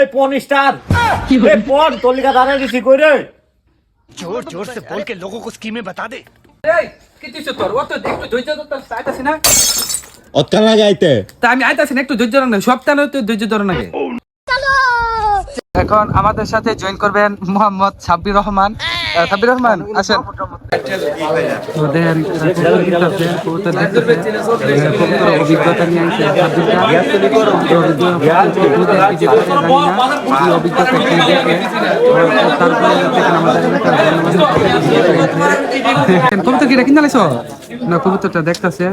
এই পন স্টার এই পন তলিকা দাঁড়ায় দিছি কই রে जोर जोर से बोल के लोगों को स्कीमें बता दे। এই কি দিছ তোর ও তো একটু ধৈর্য ধরতে চাইতাছি না অতকানা গাইতে তা আমি আইতাছি না একটু ধৈর্য ধরো না সপ্তাহে তো ধৈর্য ধরো নাকি এখন আমাদের সাথে জয়েন করবেন মোহাম্মদ সাব্বির রহমান সাব্বির রহমান আসেন অভিজ্ঞতা নিয়ে কবুতর কি কিনা লাইছ না কবুতরটা দেখতেছে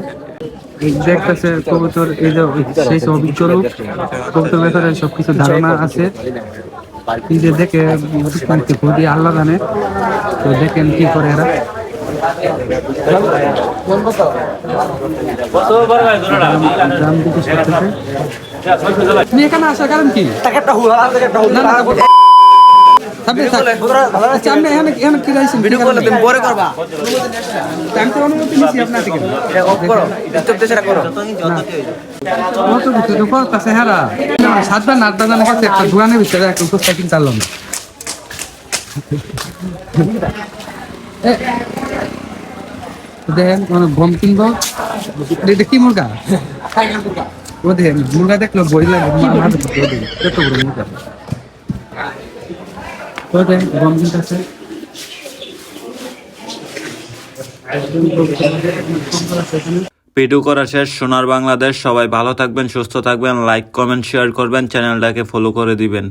কবুতর এই যে সেই সব চলুক কবুতর ব্যাপারে সবকিছু ধারণা আছে যে দেখে খুবই আল্লাহ জানে তো দেখেন কি করে এরা তুমি এখানে আসার কারণ কি সাতবার নাটটা জানা গেছে একটা দোকানের ভিতরে একটা উপস্থাপিত চাললাম দেখেন গম কিনবো এটা কি মুরগা ও দেখেন মুরগা দেখলো বই লাগে এত বড় মুরগা ও দেখেন গম কিনতেছে ভিডিও করা শেষ। সোনার বাংলাদেশ, সবাই ভালো থাকবেন, সুস্থ থাকবেন, লাইক কমেন্ট শেয়ার করবেন, চ্যানেলটাকে ফলো করে দিবেন।